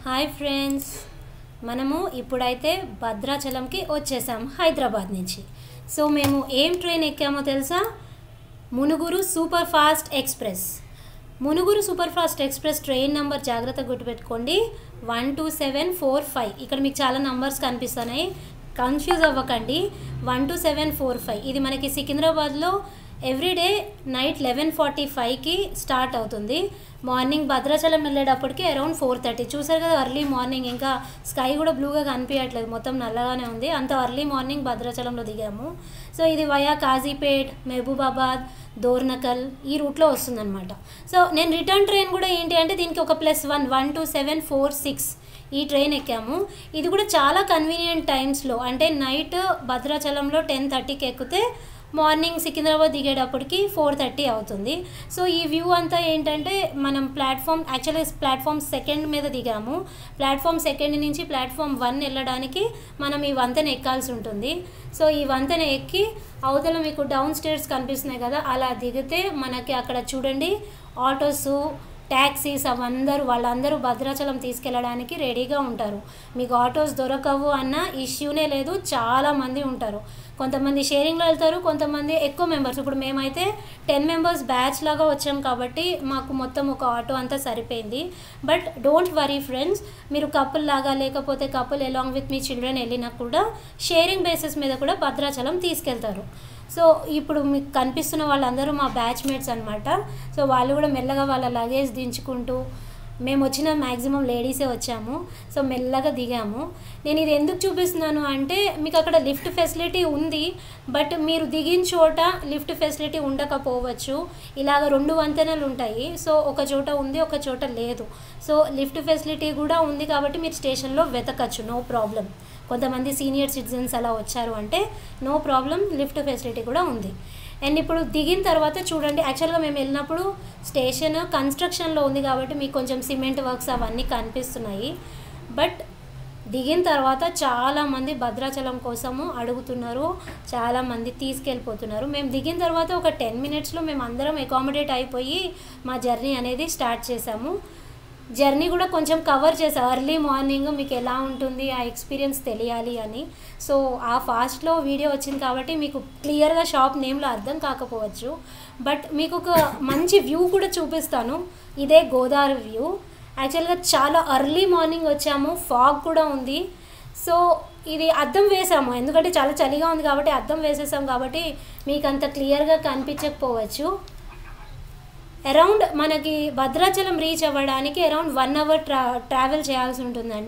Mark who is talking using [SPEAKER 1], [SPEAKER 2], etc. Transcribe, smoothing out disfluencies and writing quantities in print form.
[SPEAKER 1] Hi friends, మనము ఇప్పుడైతే భద్రాచలంకి వచ్చేసాం హైదరాబాద్ నుంచి. సో మేము ఏం ట్రైన్ ఎక్కామో తెలుసా? Manuguru super fast express. Manuguru super fast express train number జాగ్రత్తగా గుర్తుపెట్టుకోండి, 12745. ఇక్కడ మీకు చాలా నంబర్స్ కనిపిస్తున్నాయి, కన్ఫ్యూజ్ అవ్వకండి. 12745 ఇది మనకి సికింద్రాబాద్లో ఎవ్రీడే నైట్ 11:45కి స్టార్ట్ అవుతుంది. మార్నింగ్ భద్రాచలం వెళ్ళేటప్పటికి అరౌండ్ 4:30. చూసారు కదా, ఎర్లీ మార్నింగ్. ఇంకా స్కై కూడా బ్లూగా కనిపించట్లేదు, మొత్తం నల్లగానే ఉంది. అంత ఎర్లీ మార్నింగ్ భద్రాచలంలో దిగాము. సో ఇది వయా కాజీపేట్, మహబూబాబాద్, దోర్నకల్ ఈ రూట్లో వస్తుందన్నమాట. సో నేను రిటర్న్ ట్రైన్ కూడా ఏంటి అంటే దీనికి ఒక +1 12746 ఈ ట్రైన్ ఎక్కాము. ఇది కూడా చాలా కన్వీనియంట్ టైమ్స్లో, అంటే నైట్ భద్రాచలంలో 10:30కి ఎక్కితే మార్నింగ్ సికింద్రాబాద్ దిగేటప్పటికి 4:30 అవుతుంది. సో ఈ వ్యూ అంతా ఏంటంటే మనం యాక్చువల్గా ప్లాట్ఫామ్ 2 మీద దిగాము. ప్లాట్ఫామ్ 2 నుంచి ప్లాట్ఫామ్ 1 వెళ్ళడానికి మనం ఈ వంతెన ఎక్కాల్సి ఉంటుంది. సో ఈ వంతెన ఎక్కి అవతల మీకు డౌన్ స్టేర్స్ కనిపిస్తున్నాయి కదా, అలా దిగితే మనకి అక్కడ చూడండి ఆటోసు, ట్యాక్సీస్ వాళ్ళందరూ భద్రాచలం తీసుకెళ్ళడానికి రెడీగా ఉంటారు. మీకు ఆటోస్ దొరకవు అన్న ఇష్యూనే లేదు, చాలామంది ఉంటారు. కొంతమంది షేరింగ్లో వెళ్తారు, కొంతమంది ఎక్కువ మెంబర్స్. ఇప్పుడు మేమైతే 10 మెంబర్స్ బ్యాచ్ లాగా వచ్చాం కాబట్టి మాకు మొత్తం ఒక ఆటో అంతా సరిపోయింది. బట్ డోంట్ వరీ ఫ్రెండ్స్, మీరు కపుల్ లాగా లేకపోతే couple along with me children వెళ్ళినా కూడా షేరింగ్ బేసిస్ మీద కూడా భద్రాచలం తీసుకెళ్తారు. సో ఇప్పుడు మీకు కనిపిస్తున్న వాళ్ళందరూ మా బ్యాచ్మేట్స్ అనమాట. సో వాళ్ళు కూడా మెల్లగా వాళ్ళ లగేజ్ దించుకుంటూ, మేము వచ్చిన మ్యాక్సిమం లేడీసే వచ్చాము. సో మెల్లగా దిగాము. నేను ఇది ఎందుకు చూపిస్తున్నాను అంటే మీకు అక్కడ లిఫ్ట్ ఫెసిలిటీ ఉంది, బట్ మీరు దిగిన చోట లిఫ్ట్ ఫెసిలిటీ ఉండకపోవచ్చు. ఇలాగ 2 వంతెనలు ఉంటాయి. సో ఒక చోట ఉంది, ఒక చోట లేదు. సో లిఫ్ట్ ఫెసిలిటీ కూడా ఉంది కాబట్టి మీరు స్టేషన్లో వెతకచ్చు, నో ప్రాబ్లం. కొంతమంది సీనియర్ సిటిజన్స్ అలా వచ్చారు అంటే నో ప్రాబ్లం, లిఫ్ట్ ఫెసిలిటీ కూడా ఉంది. అండ్ ఇప్పుడు దిగిన తర్వాత చూడండి, యాక్చువల్గా మేము వెళ్ళినప్పుడు స్టేషన్ కన్స్ట్రక్షన్లో ఉంది కాబట్టి మీకు కొంచెం సిమెంట్ వర్క్స్ అవన్నీ కనిపిస్తున్నాయి. బట్ దిగిన తర్వాత చాలామంది భద్రాచలం కోసము అడుగుతున్నారు, చాలామంది తీసుకెళ్ళిపోతున్నారు. మేము దిగిన తర్వాత ఒక 10 మినిట్స్లో మేము అందరం అకామిడేట్ అయిపోయి మా జర్నీ అనేది స్టార్ట్ చేసాము. జర్నీ కూడా కొంచెం కవర్ చేసాం ఎర్లీ మార్నింగ్, మీకు ఎలా ఉంటుంది ఆ ఎక్స్పీరియన్స్ తెలియాలి అని. సో ఆ ఫాస్ట్లో వీడియో వచ్చింది కాబట్టి మీకు క్లియర్గా షాప్ నేమ్లో అర్థం కాకపోవచ్చు, బట్ మీకు ఒక మంచి వ్యూ కూడా చూపిస్తాను. ఇదే గోదావరి వ్యూ. యాక్చువల్గా చాలా ఎర్లీ మార్నింగ్ వచ్చాము, ఫాగ్ కూడా ఉంది. సో ఇది అద్దం వేసాము, ఎందుకంటే చాలా చలిగా ఉంది కాబట్టి అద్దం వేసేసాం కాబట్టి మీకు అంత క్లియర్గా కనిపించకపోవచ్చు. అరౌండ్ మనకి భద్రాచలం రీచ్ అవ్వడానికి అరౌండ్ 1 అవర్ ట్రావెల్ చేయాల్సి ఉంటుందండి.